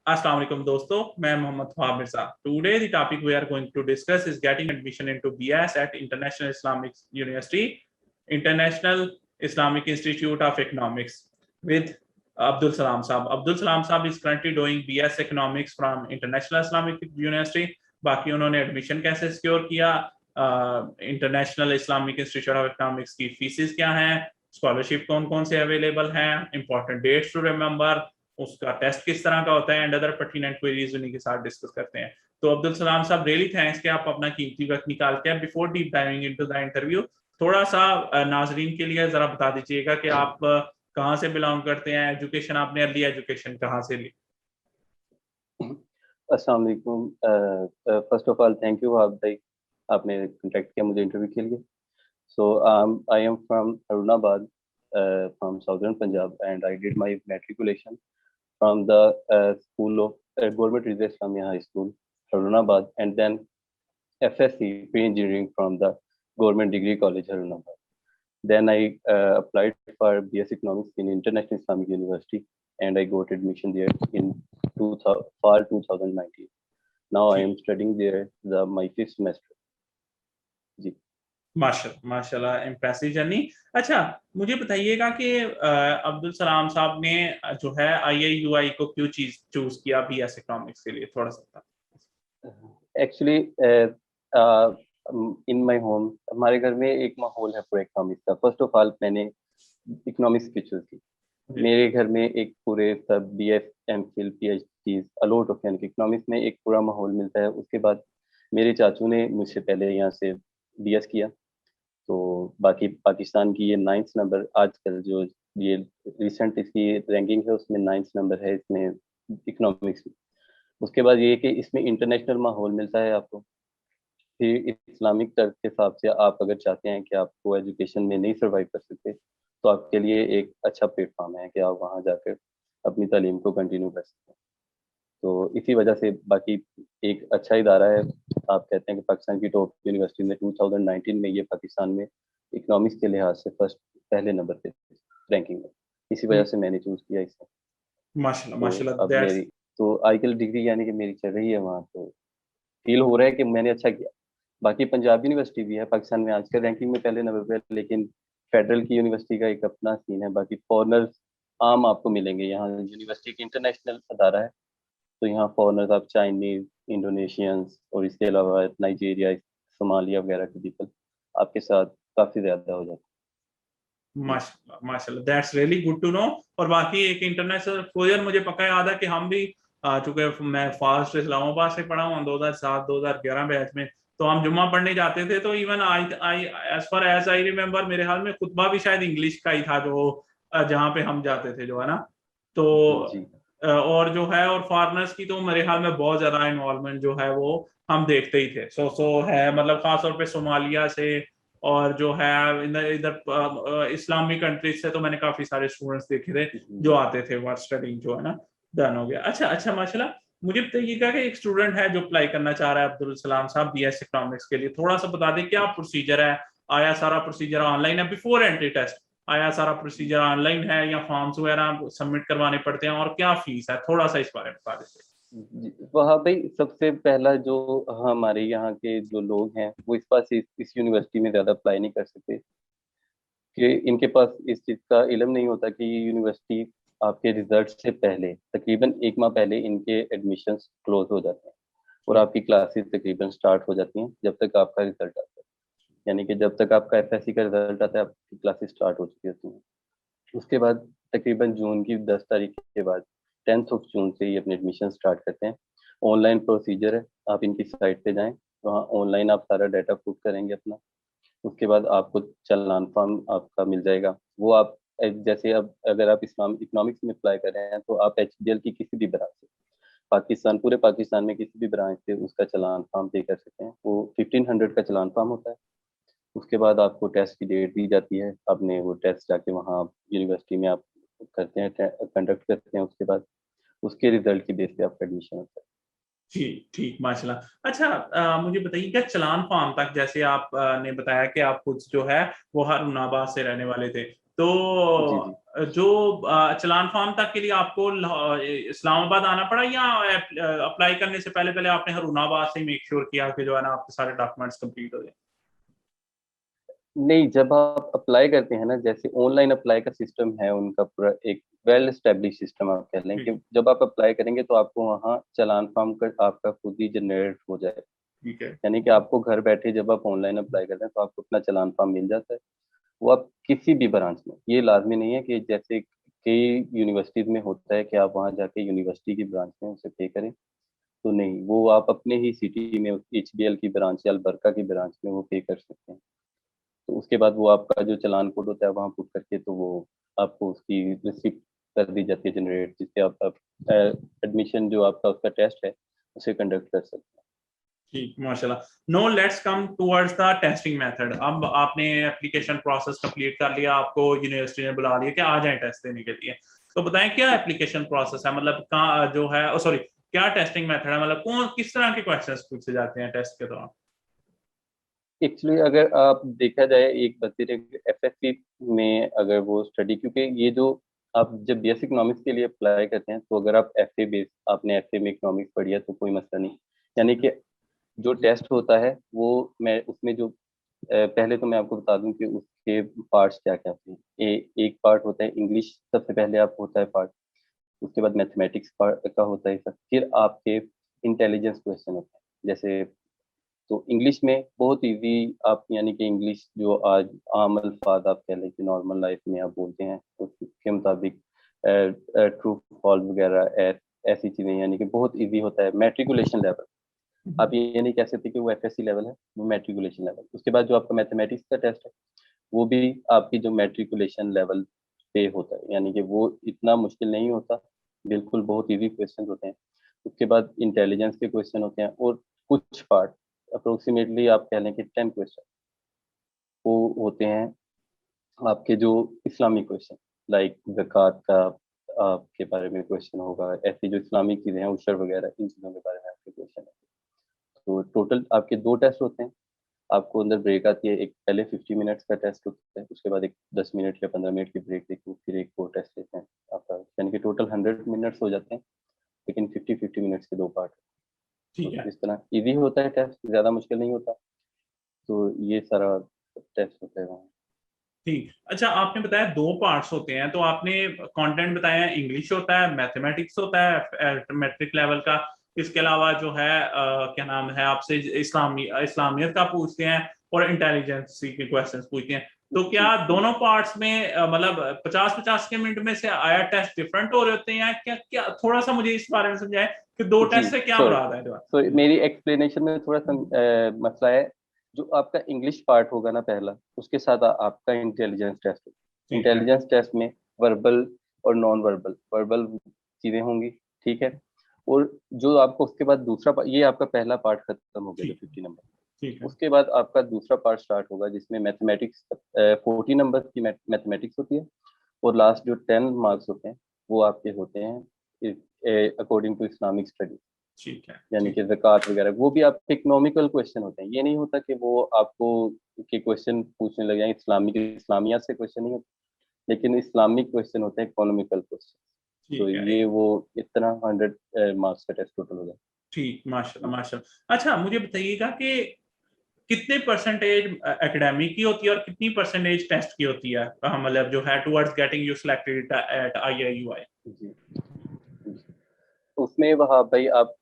Assalamu alaikum दोस्तों, मैं मोहम्मद ख्वाब Mirza. Today the topic we are going to discuss is getting admission into BS at International Islamic University, International Islamic Institute of Economics with Abdul Salam Saab. Abdul Salam Saab is currently doing BS Economics from International Islamic University. बाकी उन्होंने admission कैसे secure किया, international Islamic institute of economics की faeces क्या हैं, scholarship कौन कौन से अवेलेबल हैं, इंपॉर्टेंट डेट्स टू रिमेंबर, उसका टेस्ट किस तरह का होता है एंड अदर पर्टिनेंट क्वेरीज उन्हीं के साथ डिस्कस करते हैं। तो अब्दुल सलाम साहब, रियली थैंक्स कि आप अपना कीमती वक्त निकाल के before deep diving into the interview थोड़ा सा नाजरीन के लिए जरा बता दीजिएगा कि आप कहाँ से बिलोंग करते हैं, एजुकेशन आपने अर्ली एजुकेशन कहाँ से ली। अस्सलाम वालेकुम। First of all thank you भाई, आपने कांटेक्ट किया मुझे इंटरव्यू के लिए। So I am from Arunabad, from southern Punjab and I did my matriculation from the school of Government Rizal Islamia High School, Harunabad, and then FSc pre-engineering from the Government Degree College, Harunabad. Then I applied for BS Economics in International Islamic University, and I got admission there in fall 2019. Now I am studying there my 5th semester. जी माशाल्लाह, impressive journey. अच्छा, मुझे बताइएगा कि अब्दुल सलाम साहब ने जो है IIUI को क्यों चूज किया BS इकोनॉमिक्स के लिए, थोड़ा सा। एक्चुअली इन माय होम, हमारे घर में एक माहौल है पूरे इकोनॉमिक्स का। फर्स्ट ऑफ ऑल मैंने इकोनॉमिक्स की चूज की। मेरे घर में एक पूरे सब BS MPhil PhD a lot of, यानी कि इकोनॉमिक्स में एक पूरा माहौल मिलता है। उसके बाद मेरे चाचू ने मुझसे पहले यहाँ से BS किया, तो बाकी पाकिस्तान की ये 9th नंबर, आजकल जो ये रिसेंट इसकी रैंकिंग है उसमें 9th नंबर है इसमें इकोनॉमिक्स में। उसके बाद ये कि इसमें इंटरनेशनल माहौल मिलता है आपको। फिर इस्लामिक तर्क के हिसाब से आप अगर चाहते हैं कि आपको एजुकेशन में नहीं सर्वाइव कर सकते, तो आपके लिए एक अच्छा प्लेटफॉर्म है कि आप वहाँ जाकर अपनी तालीम को कंटिन्यू कर सकते हैं। तो इसी वजह से बाकी एक अच्छा इदारा है। आप कहते हैं कि पाकिस्तान की टॉप यूनिवर्सिटी में 2019 में ये पाकिस्तान में इकोनॉमिक्स के लिहाज से पहले नंबर पे रैंकिंग में। इसी वजह से मैंने चूज किया इसे। माशाल्लाह तो माशाल्लाह। अब मेरी तो आईकिल डिग्री यानी कि मेरी चल रही है वहाँ, तो फील हो रहा है कि मैंने अच्छा किया। बाकी पंजाब यूनिवर्सिटी भी है पाकिस्तान में आजकल रैंकिंग में पहले नंबर पे, लेकिन फेडरल की यूनिवर्सिटी का एक अपना सीन है। बाकी फॉरनर्स आम आपको मिलेंगे यहाँ। यूनिवर्सिटी एक इंटरनेशनल अदारा है, तो यहाँ फॉरनर्स आप चाइनीज, इंडोनेशियंस और इसके अलावा नाइजीरिया, सोमालिया वगैरह के पीपल आपके साथ काफी ज्यादा हो जाते हैं। माशाल्लाह माशाल्लाह, that's really good to know. और बाकी एक इंटरनेशनल एक्सपोजर मुझे पक्का याद है कि हम भी चूंकि मैं फास्ट इस्लामाबाद से पढ़ा हूँ 2007-2011 बैच में, तो हम जुम्मा पढ़ने जाते थे। तो even I as far as I remember, मेरे ख्याल में खुतबा भी शायद इंग्लिश का ही था जो जहाँ पे हम जाते थे, जो है ना। तो और जो है, और फॉरनर्स की तो मेरे ख्याल में बहुत ज्यादा इन्वॉल्वमेंट जो है वो हम देखते ही थे। सो है, मतलब खासतौर पे सोमालिया से, और जो है इधर इस्लामिक कंट्रीज से तो मैंने काफी सारे स्टूडेंट्स देखे थे जो आते थे वर्क स्टडिंग, जो है ना, डन हो गया। अच्छा अच्छा, माशाल्लाह। मुझे बताइएगा कि एक स्टूडेंट है जो अप्लाई करना चाह रहा है अब्दुल सलाम साहब BS इकोनॉमिक्स के लिए, थोड़ा सा बता दें क्या प्रोसीजर है। आया सारा प्रोसीजर ऑनलाइन है बिफोर एंट्री टेस्ट? आया सारा प्रोसीजर ऑनलाइन है या फॉर्म्स वगैरह सबमिट करवाने पड़ते हैं, और क्या फीस है, थोड़ा सा इस बारे में बता देते। वहाँ भाई सबसे पहला जो हमारे यहाँ के जो लोग हैं वो इस पास इस यूनिवर्सिटी में ज्यादा अप्लाई नहीं कर सकते, कि इनके पास इस चीज का इल्म नहीं होता कि ये यूनिवर्सिटी आपके रिजल्ट से पहले तकरीबन 1 माह पहले इनके एडमिशंस क्लोज हो जाते हैं और आपकी क्लासेस तकरीबन स्टार्ट हो जाती हैं जब तक आपका रिजल्ट आता है। यानी कि जब तक आपका FSC का रिजल्ट आता है आपकी क्लासेस स्टार्ट हो चुकी होती हैं। उसके बाद तकरीबन जून की 10 तारीख के बाद 10th ऑफ जून से ही अपने एडमिशन स्टार्ट करते हैं। ऑनलाइन प्रोसीजर है, आप इनकी साइट पे जाएं, वहाँ ऑनलाइन आप सारा डाटा पुट करेंगे अपना। उसके बाद आपको चालान फॉर्म आपका मिल जाएगा। वो आप जैसे अब अगर आप इकोनॉमिक्स में अप्लाई कर रहे हैं तो आप HDL की किसी भी ब्रांच से पूरे पाकिस्तान में किसी भी ब्रांच से उसका चालान फॉर्म पे कर सकते हैं। वो 1500 का चालान फॉर्म होता है। उसके बाद आपको टेस्ट की डेट दी जाती है, आपने वो टेस्ट जाके वहाँ यूनिवर्सिटी में आप करते हैं, कंडक्ट करते हैं। उसके बाद उसके रिजल्ट की बेस पे आपका एडमिशन होता है। ठीक ठीक, माशाल्लाह। अच्छा, मुझे बताइए क्या चलान फॉर्म तक, जैसे आप ने बताया कि आप खुद जो है वो हरुणाबाद से रहने वाले थे, तो जी जी। जो चलान फॉर्म तक के लिए आपको इस्लामाबाद आना पड़ा, या अप्लाई करने से पहले पहले आपने हरूनाबाद से मेक श्योर किया कि जो है ना आपके सारे डॉक्यूमेंट्स कंप्लीट हो जाए? नहीं, जब आप अप्लाई करते हैं ना, जैसे ऑनलाइन अप्लाई का सिस्टम है उनका पूरा एक वेल एस्टेब्लिश सिस्टम, आप कह लें कि जब आप अप्लाई करेंगे तो आपको वहाँ चालान फॉर्म का आपका खुद ही जनरेट हो जाए। ठीक है। यानी कि आपको घर बैठे जब आप ऑनलाइन अप्लाई करते हैं तो आपको अपना चालान फॉर्म मिल जाता है। वो आप किसी भी ब्रांच में, ये लाजमी नहीं है कि जैसे कई यूनिवर्सिटीज में होता है कि आप वहाँ जाके यूनिवर्सिटी की ब्रांच में उसे पे करें, तो नहीं, वो आप अपने ही सिटी में HBL की ब्रांच या अलबरका की ब्रांच में वो पे कर सकते हैं। तो उसके बाद वो आपका जो चालान कोड होता है वहाँ पुट करके, तो वो आपको उसकी रिसिप्ट कर दी जाती है जनरेट, जिससे आप एडमिशन जो आपका उसका टेस्ट है उसे कंडक्ट कर सकते हैं। ठीक, माशाल्लाह। No, let's come towards the testing method. अब आपने एप्लीकेशन प्रोसेस कंप्लीट कर लिया, आपको यूनिवर्सिटी ने बुला लिया कि आ जाए टेस्ट देने के लिए, तो बताएं क्या एप्लीकेशन प्रोसेस है, मतलब कहाँ जो है, सॉरी, क्या टेस्टिंग मेथड है, मतलब कौन किस तरह के क्वेश्चंस पूछे जाते हैं टेस्ट के दौरान? एक्चुअली अगर आप देखा जाए एक बच्चे FSC में अगर वो स्टडी, क्योंकि ये जो आप जब BS इकोनॉमिक्स के लिए अप्लाई करते हैं तो अगर आप FA बेस, आपने FA में इकोनॉमिक्स पढ़ी है तो कोई मसला नहीं। यानी कि जो टेस्ट होता है वो, मैं उसमें जो पहले तो मैं आपको बता दूं कि उसके पार्ट्स क्या क्या होते हैं। एक पार्ट होता है इंग्लिश, सबसे पहले आप होता है पार्ट। उसके बाद मैथमेटिक्स पार्ट का होता है, फिर आपके इंटेलिजेंस क्वेश्चन होते हैं। जैसे तो इंग्लिश में बहुत इजी, आप यानी कि इंग्लिश जो आज आम अल्फाज आप कह लें कि नॉर्मल लाइफ में आप बोलते हैं उसके मुताबिक ट्रू फॉल्स वगैरह ऐसी चीजें, यानी कि बहुत इजी होता है। मैट्रिकुलेशन लेवल, आप ये नहीं कह सकते कि वो FSC लेवल है, वो मैट्रिकुलेशन लेवल। उसके बाद जो आपका मैथमेटिक्स का टेस्ट है वो भी आपकी जो मैट्रिकुलेशन लेवल पे होता है, यानी कि वो इतना मुश्किल नहीं होता, बिल्कुल बहुत इजी क्वेश्चन होते हैं। उसके बाद इंटेलिजेंस के क्वेश्चन होते हैं, और कुछ पार्ट अप्रोक्सीमेटली आप कह लें कि 10 क्वेश्चन वो होते हैं आपके जो इस्लामिक क्वेश्चन, लाइक ज़कात का आपके बारे में क्वेश्चन होगा, ऐसी जो इस्लामिक चीज़ें हैं उशर वगैरह, इन चीज़ों के बारे में आपके क्वेश्चन है। तो टोटल आपके 2 टेस्ट होते हैं। आपको अंदर ब्रेक आती है, एक पहले 50 मिनट्स का टेस्ट होता है, उसके बाद एक 10 मिनट या 15 मिनट की ब्रेक देके फिर एक और टेस्ट लेते हैं आपका, यानी कि टोटल 100 मिनट्स हो जाते हैं, लेकिन 50-50 मिनट्स के 2 पार्ट। ठीक तो है। इस तरह इजी होता है टेस्ट, ज़्यादा मुश्किल नहीं होता। तो ये सारा टेस्ट होता है वहाँ। ठीक, अच्छा, आपने बताया दो पार्ट्स होते हैं, तो आपने कंटेंट बताया इंग्लिश होता है, मैथमेटिक्स होता है मैट्रिक लेवल का, इसके अलावा जो है क्या नाम है, आपसे इस्लामियत का पूछते हैं और इंटेलिजेंस के क्वेश्चंस पूछते हैं। तो क्या जी दोनों पार्ट्स में मतलब 50-50 के मिनट में से आया टेस्ट डिफरेंट हो रहे होते हैं, क्या क्या थोड़ा सा मुझे इस बारे में समझाएं कि दो जी। टेस्ट से क्या सॉरी, मुराद है? सॉरी, मेरी एक्सप्लेनेशन में थोड़ा सा मसला है। जो आपका इंग्लिश पार्ट होगा ना पहला, उसके साथ आपका इंटेलिजेंस टेस्ट होगा। ठीक है। इंटेलिजेंस टेस्ट में वर्बल और नॉन वर्बल, वर्बल चीजें होंगी, ठीक है। और जो आपको उसके बाद दूसरा ये आपका पहला पार्ट खत्म हो गया जो ठीक। 50 नंबर। ठीक है। उसके बाद आपका दूसरा पार्ट स्टार्ट होगा जिसमें मैथमेटिक्स 40 नंबर की मैथमेटिक्स होती है, और लास्ट जो 10 मार्क्स होते हैं वो आपके होते हैं अकॉर्डिंग टू इस्लामिक स्टडी, ठीक है। यानी ठीक। कि ज़कात वगैरह। वो भी आपके इकोनॉमिकल क्वेश्चन होते हैं, ये नहीं होता कि वो आपको के क्वेश्चन पूछने लग जाए। इस्लामिया से क्वेश्चन नहीं होते, लेकिन इस्लामिक क्वेश्चन होते हैं इकोनॉमिकल क्वेश्चन। तो ठीक है। ये वो इतना 100 मार्क्स का टेस्ट टोटल हो जाए। ठीक, माशाल्लाह माशाल्लाह। अच्छा, मुझे बताइएगा कि कितने परसेंटेज एकेडमिक की होती है और कितनी परसेंटेज टेस्ट की होती है, मतलब जो है towards getting you selected eight IIUI? जी, उसमें वहाँ भाई आप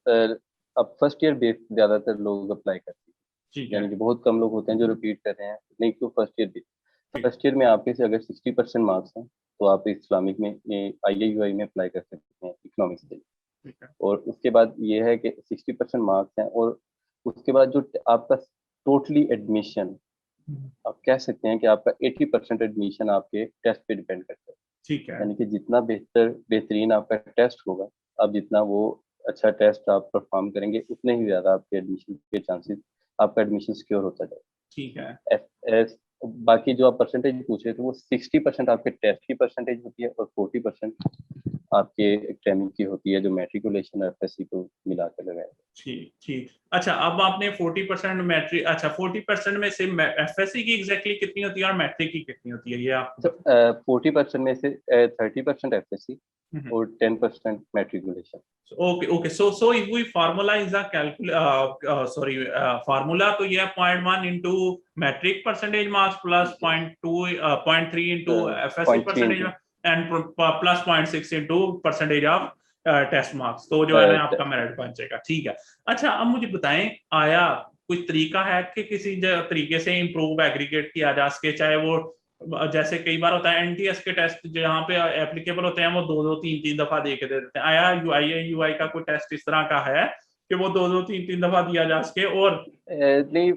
फर्स्ट ईयर बेस ज्यादातर लोग अप्लाई करते हैं, ठीक है। यानी कि बहुत कम लोग होते हैं जो रिपीट कर रहे हैं, नहीं तो फर्स्ट ईयर बेस। ठीक। फर्स्ट ईयर में आपके से अगर 60% मार्क्स हैं तो आप इस्लामिक में IIUI में अप्लाई कर सकते हैं इकोनॉमिक्स के लिए। ठीक है। और उसके बाद ये है कि 60% मार्क्स हैं, और उसके बाद जो आपका टोटली एडमिशन, आप कह सकते हैं कि आपका 80% एडमिशन आपके टेस्ट पे डिपेंड करता है। ठीक है। यानी कि जितना बेहतरीन आपका टेस्ट होगा, आप जितना वो अच्छा टेस्ट आप परफॉर्म करेंगे, उतने ही ज़्यादा आपके एडमिशन के चांसेस, आपका एडमिशन सिक्योर होता जाएगा। ठीक है। बाकी जो आप परसेंटेज पूछ रहे थे वो 60% आपके टेस्ट की परसेंटेज होती है और 40% आपके एकेडमिक की होती है, जो मैट्रिकुलेशन और एफएससी को मिला के लगाया। ठीक ठीक। अच्छा, अब आपने 40% मैट्रिक, अच्छा 40% में से एफएससी की एग्जैक्टली कितनी होती है और मैट्रिक की कितनी होती है, ये आप तो 40% में से 30% एफएससी बताएं। और 10% matriculation. Okay, okay. So if we formalize the formula, तो ये 0.1 into metric percentage marks plus 0.2, 0.3 into FSC 0.3 percentage into and plus 0.6 into percentage of test marks, तो जो है ना आपका मेरिट बन जाएगा। ठीक है। अच्छा, अब मुझे बताएं, आया कुछ तरीका है कि किसी तरीके से इम्प्रूव एग्रीगेट किया जा सके, चाहे वो जैसे कई बार होता है एनटीएस के टेस्ट जहाँ पे एप्लीकेबल होते हैं वो दो दो तीन तीन दफा दे के दे देते हैं, आया यूआई का कोई टेस्ट इस तरह का है कि वो दो दो तीन तीन दफा दिया जा सके? और नहीं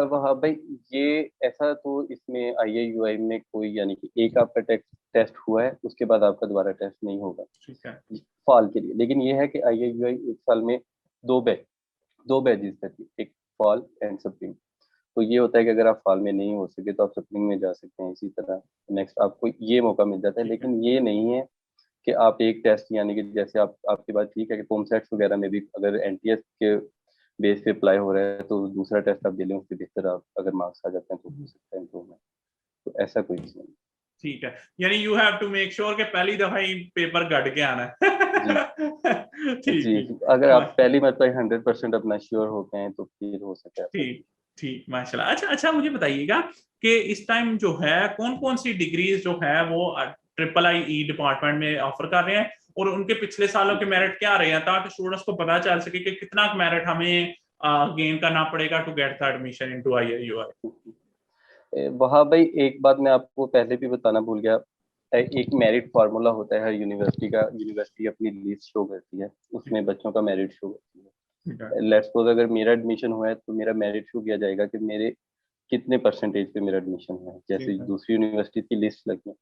वहाँ भाई, ये ऐसा तो इसमें आईआईयूआई में कोई, यानी कि एक आपका टेस्ट हुआ है उसके बाद आपका दोबारा टेस्ट नहीं होगा ठीक है। फॉल के लिए। लेकिन ये है कि आईआईयूआई एक साल में दो बैचेस करती है, एक फॉल एंड स्प्रिंग। तो ये होता है कि अगर आप फॉल में नहीं हो सके तो आप स्प्रिंग में जा सकते हैं, इसी तरह नेक्स्ट आपको ये मौका मिल जाता है। ठीक है। लेकिन ये नहीं है कि आप एक टेस्ट, यानी कि जैसे आप, आपकी बात ठीक है कि पोमसेट्स वगैरह में भी अगर एनटीएस के बेस पे अप्लाई हो रहा है तो दूसरा टेस्ट आप दे लें, उससे बेहतर आप अगर मार्क्स आ जाते हैं तो हो सकता है इम्प्रूवमेंट। तो ऐसा कोई चीज नहीं। ठीक है, यानी you have to make sure कि पहली दफा ही पेपर गढ़ के आना जी है। ठीक जी, ठीक। अगर आप पहली मतलब 100% अपना श्योर हो गए हैं तो फिर हो सकता है ऐसा ठीक कुछ। ठीक, माशाल्लाह। अच्छा अच्छा, मुझे बताइएगा कि इस टाइम जो है कौन कौन सी डिग्रीज जो है वो ट्रिपल आई ई डिपार्टमेंट में ऑफर कर रहे हैं, और उनके पिछले सालों के मेरिट क्या रहे हैं, ताकि स्टूडेंट्स को पता चल सके कि कितना मेरिट हमें गेन करना पड़ेगा to get the admission into IIUI. वहाँ भाई एक बात मैं आपको पहले भी बताना भूल गया। एक मेरिट फार्मूला होता है हर यूनिवर्सिटी का, यूनिवर्सिटी अपनी लिस्ट शो करती है, उसमें बच्चों का मेरिट शो करती ठीक है। है। लेट्स सपोज अगर मेरा एडमिशन हुआ है तो मेरा मेरिट शो किया जाएगा कि मेरे कितने परसेंटेज पे मेरा एडमिशन हुआ है, जैसे ठीक है। दूसरी यूनिवर्सिटी की लिस्ट लगी है।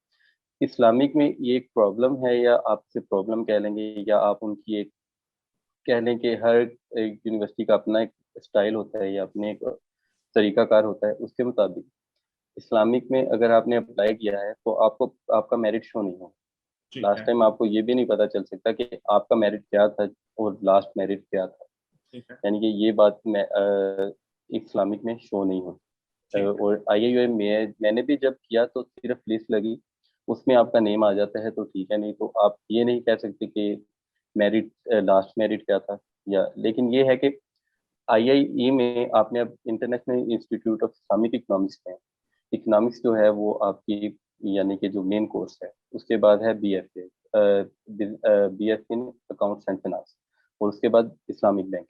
इस्लामिक में ये एक प्रॉब्लम है, या आपसे प्रॉब्लम कह लेंगे, या आप उनकी एक कह लें कि हर एक यूनिवर्सिटी का अपना एक स्टाइल होता है या अपने एक तरीकाकार होता है, उसके मुताबिक इस्लामिक में अगर आपने अप्लाई किया है तो आपको आपका मेरिट शो नहीं होगा। ठीक लास्ट है। टाइम आपको ये भी नहीं पता चल सकता कि आपका मेरिट क्या था और लास्ट मेरिट क्या था। ठीक है। यानी कि ये बात मैं इस्लामिक में शो नहीं होती। ठीक है। और आईआईयूआई में मैंने भी जब किया तो सिर्फ लिस्ट लगी, उसमें आपका नेम आ जाता है तो ठीक है, नहीं तो आप ये नहीं कह सकते कि मेरिट लास्ट मेरिट क्या था। या लेकिन ये है कि आईआईई में आपने अब international Institute of Islamic economics में, इकोनॉमिक्स जो है वो आपकी, यानी कि जो मेन कोर्स है, उसके बाद है BFA, BF in accounts and finance, और उसके बाद इस्लामिक बैंक।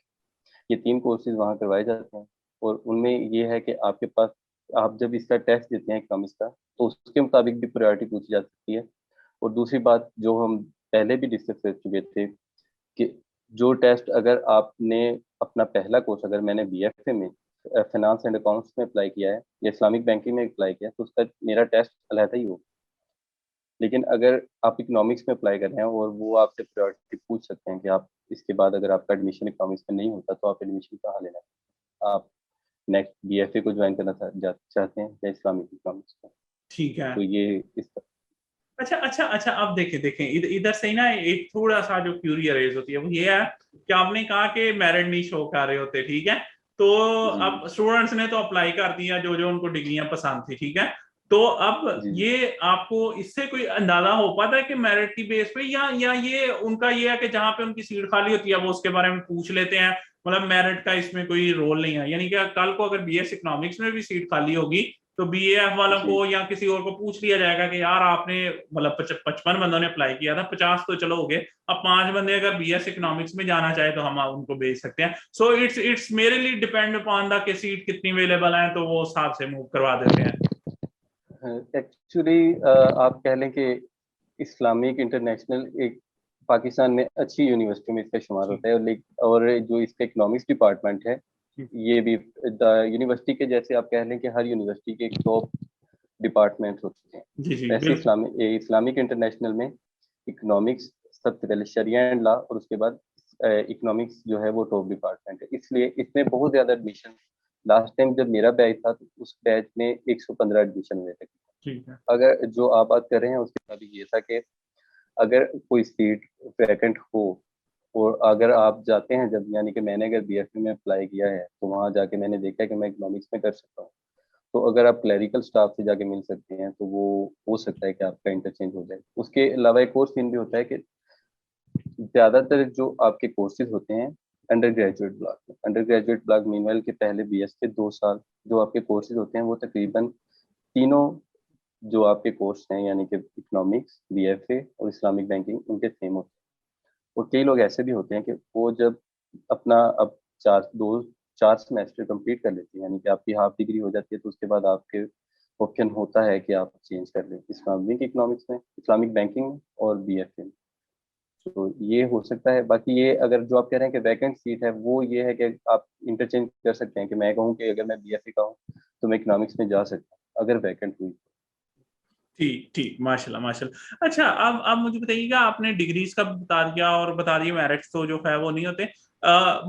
ये तीन कोर्सेज वहाँ करवाए जाते हैं। और उनमें ये है कि आपके पास, आप जब इसका टेस्ट देते हैं इकोनॉमिक्स का, तो उसके मुताबिक भी प्रायोरिटी पूछी जा सकती है। और दूसरी बात जो हम पहले भी डिस्कस कर चुके थे कि जो टेस्ट अगर आपने अपना पहला कोर्स, अगर मैंने बीएफए में फाइनेंस एंड अकाउंट्स में अप्लाई किया है या इस्लामिक बैंकिंग में अप्लाई किया है तो उसका मेरा टेस्ट अलहदा ही होगा। लेकिन अगर आप इकोनॉमिक्स में अप्लाई कर रहे हैं और वो आपसे प्रायोरिटी पूछ सकते हैं कि आप इसके बाद अगर आपका एडमिशन इकोनॉमिक्स में नहीं होता तो आप एडमिशन कहाँ लेना है, आप नेक्स्ट बीएफए को ज्वाइन करना चाहते हैं या इस्लामिक इकोनॉमिक्स को। ठीक है। तो ये इस अच्छा अच्छा अच्छा, अब देखें देखें इधर से ही ना एक थोड़ा सा जो क्यूरी रेज होती है वो ये है कि आपने कहा कि मेरिट नहीं शो कर रहे होते, ठीक है, तो जी अब स्टूडेंट्स ने तो अप्लाई कर दिया जो जो उनको डिग्रियां पसंद थी, ठीक है, तो अब जी ये आपको इससे कोई अंदाजा हो पाता है कि मेरिट की बेस पे, या ये उनका ये है कि जहां पे उनकी सीट खाली होती है वो उसके बारे में पूछ लेते हैं, मतलब मेरिट का इसमें कोई रोल नहीं है, यानी कि कल को अगर बीएस इकोनॉमिक्स में भी सीट खाली होगी तो बीएएफ वालों जी को या किसी और को पूछ लिया जाएगा कि यार आपने मतलब 55 बंदों ने अप्लाई किया था, 50 तो चलो हो गए, अब 5 बंदे अगर बीएस इकोनॉमिक्स में जाना चाहे तो हम उनको भेज सकते हैं। So it's merely depend upon the कि सीट कितनी अवेलेबल है, तो वो हिसाब से मूव करवा देते हैं। एक्चुअली आप कह लें कि इस्लामिक इंटरनेशनल एक पाकिस्तान में अच्छी यूनिवर्सिटी में इसका शुमार ठीक होता है। और जो इसका इकोनॉमिक्स डिपार्टमेंट है, ठीक। ये भी यूनिवर्सिटी के जैसे आप कह लें कि हर यूनिवर्सिटी के एक टॉप डिपार्टमेंट होते हैं, जी जी वैसे बिल्कुल। इस्लामिक इंटरनेशनल में इकोनॉमिक्स सबसे पहले, शरिया एंड लॉ, और उसके बाद इकोनॉमिक्स जो है वो टॉप डिपार्टमेंट है। इसलिए इसमें बहुत ज़्यादा एडमिशन लास्ट टाइम जब मेरा बैच था तो उस बैच में 115 एडमिशन हुए थे। ठीक है। अगर जो आप बात कर रहे हैं उसके मुताबिक ये था कि अगर कोई सीट वैकेंट हो और अगर आप जाते हैं जब, यानी कि मैंने अगर बीएफए में अप्लाई किया है तो वहाँ जाके मैंने देखा है कि मैं इकोनॉमिक्स में कर सकता हूँ, तो अगर आप क्लरिकल स्टाफ से जाके मिल सकते हैं तो वो हो सकता है कि आपका इंटरचेंज हो जाए। उसके अलावा एक और सीन भी होता है कि ज्यादातर जो आपके कोर्सेज होते हैं अंडर ग्रेजुएट ब्लॉक में, अंडर ग्रेजुएट ब्लॉक मीनवेल के पहले बीएस के 2 साल जो आपके कोर्सेज होते हैं वो तकरीबन तीनों जो आपके कोर्स हैं, यानी कि इकोनॉमिक्स, बीएफए और इस्लामिक बैंकिंग, उनके सेम होते हैं। और कई लोग ऐसे भी होते हैं कि वो जब अपना अब 4 सेमेस्टर कंप्लीट कर लेते हैं, यानी कि आपकी हाफ डिग्री हो जाती है, तो उसके बाद आपके ऑप्शन होता है कि आप चेंज कर लें इस्लामिक इकोनॉमिक्स में, इस्लामिक बैंकिंग में और बीएफए में। तो ये हो सकता है। बाकी ये अगर जो आप कह रहे हैं कि वैकेंट सीट है, वो ये है कि आप इंटरचेंज कर सकते हैं कि मैं कहूँ कि अगर मैं बीएफए का हूँ तो मैं इकोनॉमिक्स में जा सकता हूँ अगर वैकेंट हुई। ठीक ठीक, माशाल्लाह माशाल्लाह। अच्छा, अब मुझे बताइएगा, आपने डिग्रीज का बता दिया और बता दिया मेरिट्स तो जो है वो नहीं होते।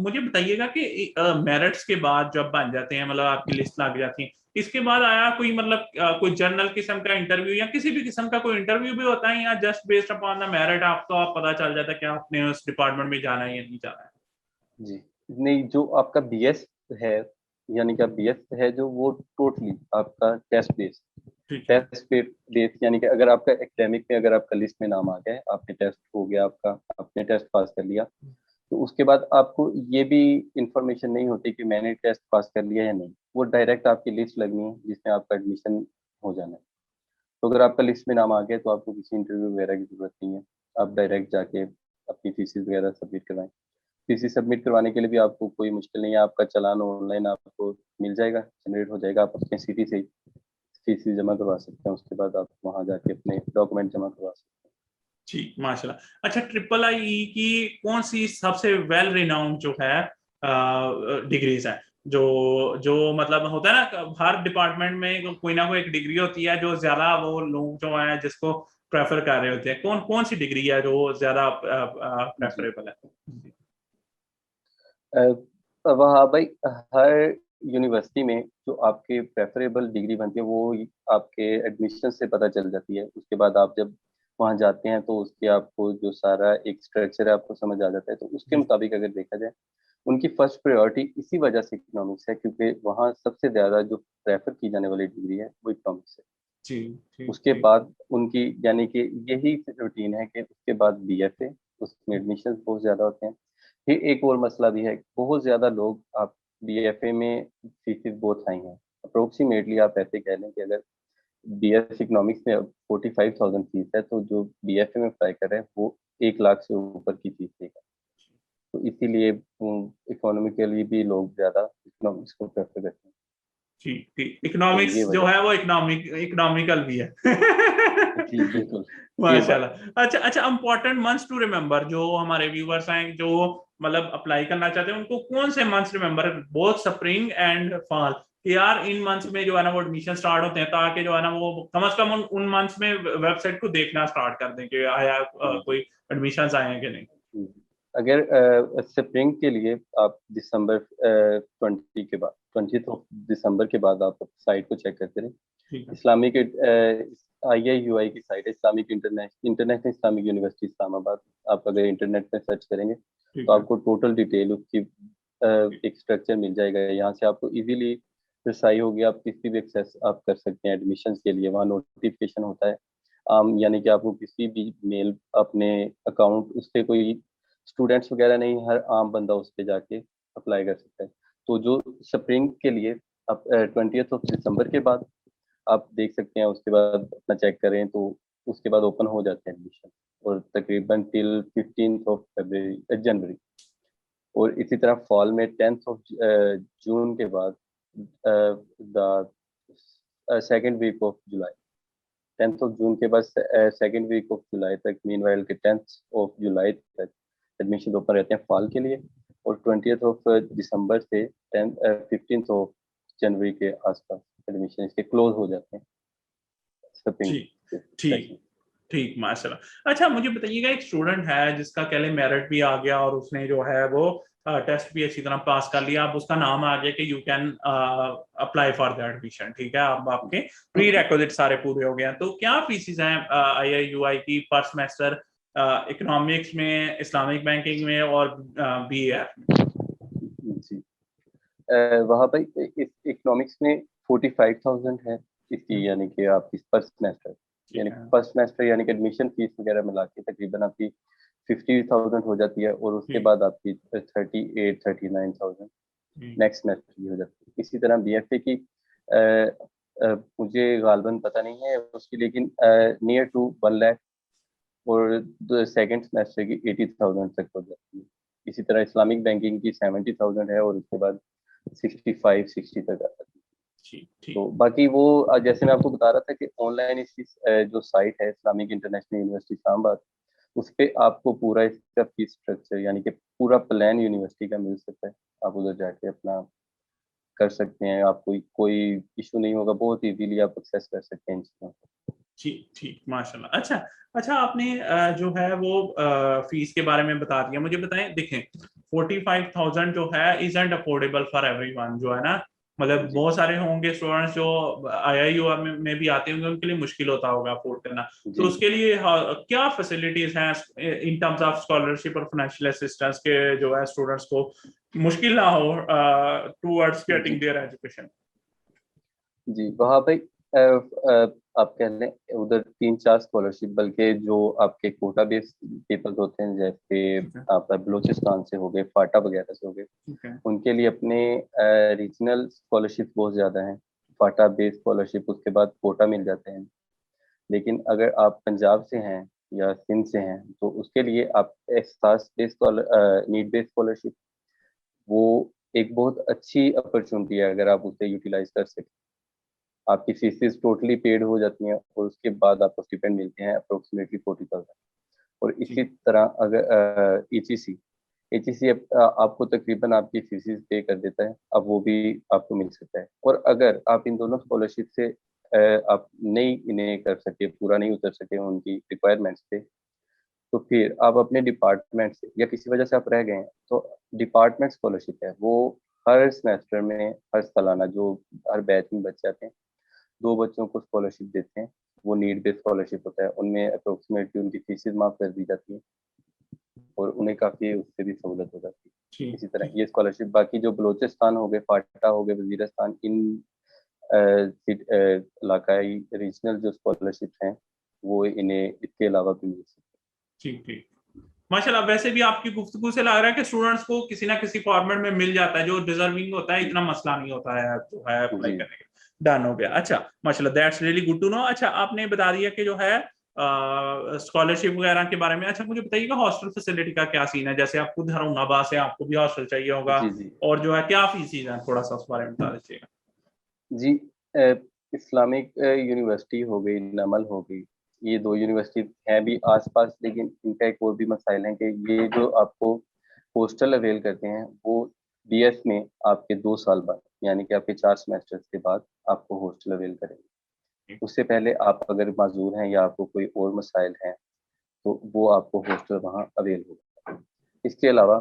मुझे बताइएगा कि मेरिट्स के बाद जब बन जाते हैं, मतलब आपकी लिस्ट लग जाती है, इसके बाद आया कोई मतलब कोई जनरल किस्म का इंटरव्यू या किसी भी किस्म का कोई इंटरव्यू भी होता है, या just based upon the merit आपको आप पता चल जाता है कि आपने उस डिपार्टमेंट में जाना है या नहीं जाना है? जी नहीं, जो आपका बीएस है, यानी कि आप बीएस है जो, वो टोटली आपका टेस्ट बेस्ड, ठीक है। टेस्ट बेस्ड, यानी कि अगर आपका एकेडमिक में अगर आपका लिस्ट में नाम आ गया है, आपने टेस्ट हो गया आपका, आपने टेस्ट पास कर लिया, तो उसके बाद आपको ये भी इंफॉर्मेशन नहीं होती कि मैंने टेस्ट पास कर लिया या नहीं। वो डायरेक्ट आपकी लिस्ट लगनी है जिसमें आपका एडमिशन हो जाना है। तो अगर आपका लिस्ट में नाम आ गया तो आपको किसी इंटरव्यू वगैरह की जरूरत नहीं है, आप डायरेक्ट जाके अपनी थीसिस वगैरह सबमिट करवाएं। थीसिस सबमिट करवाने के लिए भी आपको कोई मुश्किल नहीं है, आपका चालान ऑनलाइन आपको मिल जाएगा, जनरेट हो जाएगा, आप अपने सिटी से थीसिस जमा करवा सकते हैं, उसके बाद आप वहाँ जाके अपने डॉक्यूमेंट जमा करवा सकते हैं। ठीक, माशाल्लाह। अच्छा, ट्रिपल आई की कौन सी सबसे वेल रिनाउंड जो है डिग्रीज है, जो जो मतलब होता है ना, हर डिपार्टमेंट में कोई ना कोई एक डिग्री होती है जो ज्यादा वो लोग जो है जिसको प्रेफर कर रहे होते हैं, कौन कौन सी डिग्री है जो ज्यादा जी प्रेफरेबल है? वहाँ भाई, हर यूनिवर्सिटी में जो आपके प्रेफरेबल डिग्री बनती है वो आपके एडमिशन से पता चल जाती है। उसके बाद आप जब वहाँ जाते हैं तो उसके आपको जो सारा एक स्ट्रक्चर है आपको समझ आ जाता है। तो उसके जी मुताबिक अगर देखा जाए, उनकी फर्स्ट प्रायोरिटी इसी वजह से इकोनॉमिक्स है, क्योंकि वहाँ सबसे ज़्यादा जो प्रेफर की जाने वाली डिग्री है वो इकोनॉमिक्स है। जी। ठीक उसके ठीक। बाद उनकी, यानी कि यही रूटीन है कि उसके बाद बीएफए, उसमें एडमिशन बहुत ज़्यादा होते हैं। फिर एक और मसला भी है, बहुत ज़्यादा लोग आप बीएफए में फीसिस बहुत हाई हैं। अप्रोक्सीमेटली आप ऐसे कह लें कि अगर बीएस इकोनॉमिक्स में 45,000 फीस है, तो जो बीएफए में अप्लाई कर रहे हैं वो 1 लाख से ऊपर की फीस देगा। तो इसीलिए इकोनॉमिकली भी लोग ज़्यादा इकोनॉमिक्स को प्रेफर करते हैं। ठीक ठीक, तो इकोनॉमिक्स ये जो वजह है वो इकोनॉमिकल भी है। है। जी बिल्कुल, ये बात है। माशाल्लाह। अच्छा अच्छा, इंपॉर्टेंट मंथ्स टू रिमेंबर जो हमारे व्यूअर्स हैं जो मतलब अप्लाई करना चाहते हैं, उनको कौन से months remember, both spring and fall, कि यार इन मंथ्स में जो है ना वो एडमिशन स्टार्ट होते हैं, ताकि जो है ना वो कम से कम उन मंथ्स में वेबसाइट को देखना स्टार्ट कर दें कि आया जी कोई एडमिशन आए हैं कि नहीं? जी। अगर स्प्रिंग के लिए आप दिसंबर 20 के बाद, 20 दिसंबर के बाद आप साइट को चेक करते रहे। ठीक है। इस्लामिक IIUI की साइट है, Islamic international Islamic university Islamabad. आप अगर इंटरनेट में सर्च करेंगे तो ठीक है। आपको टोटल डिटेल उसकी एक स्ट्रक्चर मिल जाएगा। यहाँ से आपको इजीली प्रिसाई होगी, आप किसी भी एक्सेस आप कर सकते हैं एडमिशन के लिए। वहाँ नोटिफिकेशन होता है यानी कि आपको किसी भी मेल अपने अकाउंट, उससे कोई स्टूडेंट्स वगैरह नहीं, हर आम बंदा उस पर जाके अप्लाई कर सकता है। तो जो स्प्रिंग के लिए आप 20 दिसंबर के बाद आप देख सकते हैं, उसके बाद अपना चेक करें तो उसके बाद ओपन हो जाते हैं एडमिशन, और तकरीबन टिल 15 जनवरी। और इसी तरह फॉल में 10 जून के बाद the second week of July, 10 जून के बाद सेकेंड वीक ऑफ जुलाई तक, मीन वाइल के 10 जुलाई तक एडमिशन ओपन रहते हैं फॉल के लिए। और 20 दिसंबर से 15 जनवरी के आसपास एडमिशन इसके क्लोज हो जाते हैं, स्प्रिंग ठीक ठीक सेशन। ठीक, माशाल्लाह। अच्छा, मुझे बताइएगा, एक स्टूडेंट है जिसका कह लें मेरिट भी आ गया और उसने जो है वो टेस्ट भी अच्छी तरह पास कर लिया, अब उसका नाम आ गया कि you can apply for the admission, ठीक है, अब आपके प्री रिक्विजिट सारे पूरे हो गए हैं। तो क्या फीसिस हैं IIUI की पर सेमेस्टर इकोनॉमिक्स में, इस्लामिक बैंकिंग में और BAF में? जी वहाँ पर इस इकोनॉमिक्स में 45,000 है इसकी, यानी कि आपकी पर सेमेस्टर, यानी फर्स्ट सेमेस्टर यानी कि एडमिशन फीस वगैरह मिला के तकरीबन आपकी 50,000 हो जाती है, और उसके बाद आपकी 38-39,000 नेक्स्ट सेमेस्टर की हो जाती है। इसी तरह BFA की मुझे गालबन पता नहीं है उसकी, लेकिन नियर टू 1 लाख, और सेकेंड सेमेस्टर की 80,000 तक हो जाती है। इसी तरह इस्लामिक बैंकिंग की 70,000 है, और उसके बाद 65-60 तक आता है। तो बाकी वो जैसे मैं आपको बता रहा था कि ऑनलाइन इसकी जो साइट है इस्लामिक इंटरनेशनल यूनिवर्सिटी इस्लामाबाद, उस पे आपको पूरा इसका फीस स्ट्रक्चर यानी कि पूरा प्लान यूनिवर्सिटी का मिल सकता है। आप उधर जाके अपना कर सकते हैं, आपको कोई इशू नहीं होगा, बहुत इजीली आप एक्सेस कर सकते हैं इन चीज़ों को। ठीक ठीक, माशाल्लाह। अच्छा अच्छा, आपने जो है वो फीस के बारे में बता दिया, मुझे बताएं, देखें 45,000 जो है इजंट अफोर्डेबल फॉर एवरीवन, जो है ना, मतलब बहुत सारे होंगे स्टूडेंट्स जो IIUI में भी आते होंगे, उनके लिए मुश्किल होता होगा अफोर्ड करना। तो उसके लिए क्या फैसिलिटीज हैं इन टर्म्स ऑफ स्कॉलरशिप और फाइनेंशियल असिस्टेंस के, जो है स्टूडेंट्स को मुश्किल ना हो टूवर्ड्स गेटिंग देयर एजुकेशन? जी वहाँ पे आप कह लें उधर 3-4 स्कॉलरशिप, बल्कि जो आपके कोटा बेस्ड पेपर्स होते हैं, जैसे आपका बलूचिस्तान से हो गए, फाटा वगैरह से हो गए, उनके लिए अपने रीजनल स्कॉलरशिप बहुत ज़्यादा हैं। फाटा बेस्ड स्कॉलरशिप, उसके बाद कोटा मिल जाते हैं। लेकिन अगर आप पंजाब से हैं या सिंध से हैं, तो उसके लिए आप एहसास बेस्ड नीड बेस्ड स्कॉलरशिप, वो एक बहुत अच्छी अपॉर्चुनिटी है अगर आप उसे यूटिलाइज कर सकें। आपकी फीसिस टोटली पेड हो जाती हैं, और उसके बाद आपको स्टिपेंड मिलते हैं अप्रोक्सीमेटली 40,000। और इसी तरह अगर ECC आपको तकरीबन आपकी फीसिस पे कर देता है, अब वो भी आपको मिल सकता है। और अगर आप इन दोनों स्कॉलरशिप से आप नहीं इन्हें कर सके, पूरा नहीं उतर सके उनकी रिक्वायरमेंट्स पे, तो फिर आप अपने डिपार्टमेंट से या किसी वजह से आप रह गए हैं, तो डिपार्टमेंट स्कॉलरशिप है, वो हर सेमेस्टर में, हर सालाना जो हर बैच में बच्चे आते हैं, 2 बच्चों को स्कॉलरशिप देते हैं। वो नीड बेस्ड स्कॉलरशिप होता है, उनमें अप्रोक्सीमेटली उनकी फीसिस माफ कर दी जाती है, और उन्हें काफ़ी उससे भी सहूलत हो जाती है। इसी तरह ये स्कॉलरशिप बाकी जो बलूचिस्तान हो गए, फाटा हो गए, वजीरस्तान, इन इलाकाई रीजनल जो स्कॉलरशिप हैं, वो इन्हें इसके अलावा भी मिल सकते हैं। ठीक ठीक, माशाल्लाह। वैसे भी आपकी गुफ्तगू से लग रहा है कि स्टूडेंट्स को किसी ना किसी फॉर्मेट में मिल जाता है, जो डिजर्विंग होता है, इतना मसला नहीं होता है जो है अप्लाई करने का। डन हो गया। अच्छा माशाल्लाह, that's really good to know. अच्छा, आपने बता दिया कि जो है स्कॉलरशिप वगैरह के बारे में। अच्छा मुझे बताइएगा हॉस्टल फैसिलिटी का क्या सीन है? जैसे आप खुद हरुणाबाद से, आपको भी हॉस्टल चाहिए होगा, और जो है क्या फीसिस है, थोड़ा सा उस बारे में बता दीजिएगा। जी इस्लामिक यूनिवर्सिटी हो गई, नमल हो गई, ये 2 यूनिवर्सिटी हैं भी आसपास, लेकिन इनका एक और भी मसाइल है कि ये जो आपको हॉस्टल अवेल करते हैं, वो BS में आपके 2 साल बाद, यानी कि आपके 4 सेमेस्टर्स के बाद आपको हॉस्टल अवेल करेंगे। उससे पहले आप अगर माजूर हैं या आपको कोई और मसाइल हैं, तो वो आपको हॉस्टल वहाँ अवेल होगा। इसके अलावा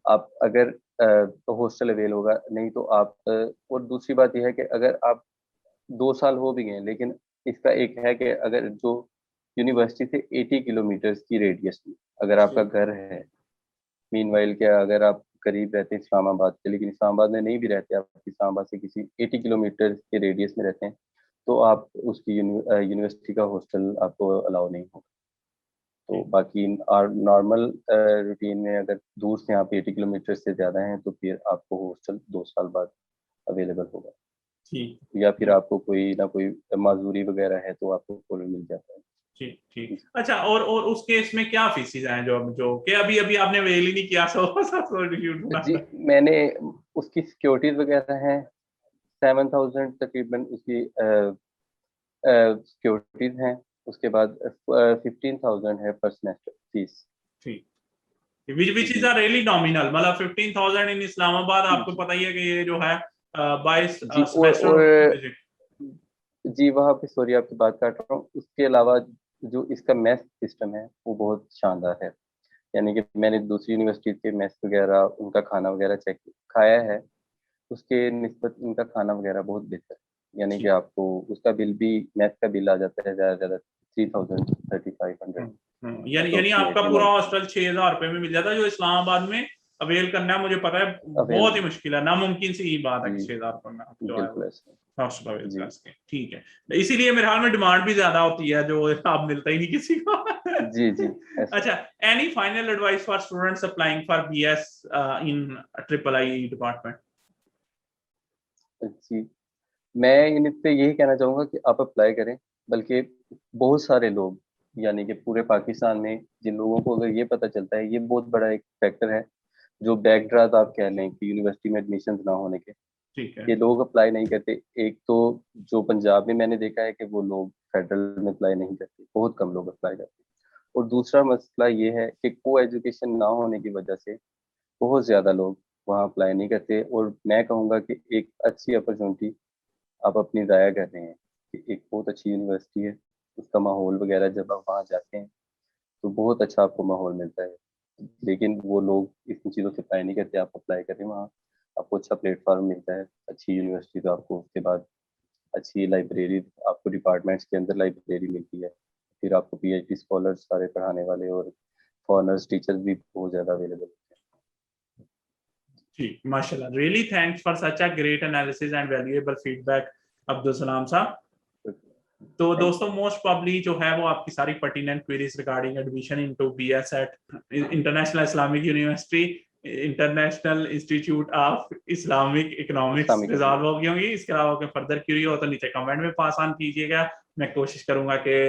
आप अगर हॉस्टल अवेल होगा, नहीं तो आप और दूसरी बात यह है कि अगर आप 2 साल हो भी गए, लेकिन इसका एक है कि अगर जो यूनिवर्सिटी से 80 किलोमीटर्स की रेडियस में अगर आपका घर है, मीनवाइल क्या अगर आप करीब रहते हैं इस्लामाबाद से, लेकिन इस्लामाबाद में नहीं भी रहते, आप इस्लामाबाद से किसी 80 किलोमीटर के रेडियस में रहते हैं, तो आप उसकी यूनिवर्सिटी का हॉस्टल आपको अलाउ नहीं होगा। तो बाकी नॉर्मल रूटीन में अगर दूर से आप 80 किलोमीटर से ज़्यादा हैं, तो फिर आपको हॉस्टल 2 साल बाद अवेलेबल होगा। या फिर आपको कोई ना कोई माजूरी वगैरह है, तो आपको कॉलेज मिल जाता है। ठीक ठीक। अच्छा, और उस केस में क्या फीसिस हैं जो जो कि अभी अभी आपने वेल ही नहीं किया, जी मैंने उसकी सिक्योरिटीज वगैरह हैं, 7,000 तकरीबन उसकी सिक्योरिटीज हैं। उसके बाद 15,000 है पर सेमेस्टर फीस। ठीक, which is a really nominal, मतलब 15,000 इन इस्लामाबाद, आपको पता ही है कि ये जो है 22 जी सेमेस्टर। जी वहाँ पे सॉरी आपकी बात काट रहा हूँ, उसके अलावा जो इसका मैथ सिस्टम है वो बहुत शानदार है। यानी कि मैंने दूसरी यूनिवर्सिटी के मेस वगैरह उनका खाना वगैरह चेक खाया है, उसके निस्बत उनका खाना वगैरह बहुत बेहतर है। यानी कि ठीक। आपको उसका बिल भी, मेस का बिल आ जाता है ज़्यादा से ज़्यादा 3000 3500 यानी आपका अप्रोक्सीमेटली पूरा मंथ हॉस्टल 6,000 रुपए में मिल जाता है, जो इस्लामाबाद में अवेल करना है मुझे पता है बहुत ही अवेलेबल। मुश्किल है, नामुमकिन सी बात है कि जी 6,000 रुपए में आप जो है बिल्कुल ऐसा। हॉस्टल अवेल जी कर सकें। ठीक है, इसीलिए मेरे हाल में डिमांड भी ज्यादा होती है, जो आप मिलता ही नहीं किसी को। जी जी ऐसा। अच्छा, any final advice for students applying for BS in triple I department? जी मैं इन पे यही कहना चाहूँगा कि आप अप्लाई करें, बल्कि बहुत सारे लोग, यानी कि पूरे पाकिस्तान में जिन लोगों को अगर ये पता चलता है, ये बहुत बड़ा एक फैक्टर है जो बैकड्राप आप कह लें कि यूनिवर्सिटी में एडमिशन ना होने के, ठीक है। ये लोग अप्लाई नहीं करते। एक तो जो पंजाब में मैंने देखा है कि वो लोग फेडरल में अप्लाई नहीं करते, बहुत कम लोग अप्लाई करते। और दूसरा मसला ये है कि को एजुकेशन ना होने की वजह से बहुत ज़्यादा लोग वहाँ अप्लाई नहीं करते। और मैं कहूँगा कि एक अच्छी अपॉर्चुनिटी आप अपनी ज़ाया कर रहे हैं कि एक बहुत अच्छी यूनिवर्सिटी है, उसका माहौल वगैरह जब आप वहाँ जाते हैं तो बहुत अच्छा आपको माहौल मिलता है। लेकिन वो लोग इन चीज़ों से अप्लाई नहीं करते, आप अप्लाई करें वहाँ, आपको अच्छा प्लेटफॉर्म मिलता है, अच्छी यूनिवर्सिटी, तो आपको उसके बाद अच्छी लाइब्रेरी, आपको डिपार्टमेंट्स के अंदर लाइब्रेरी मिलती है, फिर आपको पीएचडी स्कॉलर्स सारे पढ़ाने वाले और फॉरेनर्स टीचर्स भी बहुत ज़्यादा अवेलेबल होते ठीक, माशाल्लाह, really thanks for such a great analysis and valuable feedback Abdul Salam साहब। हैं। तो थैंक दोस्तों, मोस्ट प्रॉब्ली जो है वो आपकी सारी pertinent queries regarding admission into BS at International Islamic University, International Institute of Islamic Economics Islamic resolve Economics. हो गई होंगी। इसके अलावा अगर फर्दर क्यूरी हो तो नीचे कमेंट में पास ऑन कीजिएगा, मैं कोशिश करूंगा कि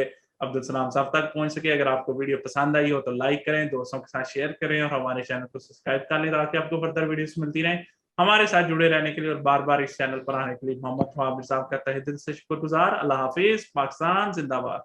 अब्दुल सलाम साहब तक पहुंच सके। अगर आपको वीडियो पसंद आई हो तो लाइक करें, दोस्तों के साथ शेयर करें और हमारे चैनल को सब्सक्राइब कर लें ताकि आपको फर्दर वीडियोस मिलती रहें। हमारे साथ जुड़े रहने के लिए और बार बार इस चैनल पर आने के लिए मोहम्मद ख्वाब साहब का तहे दिल से शुक्रगुजार। अल्लाह हाफिज, पाकिस्तान जिंदाबाद।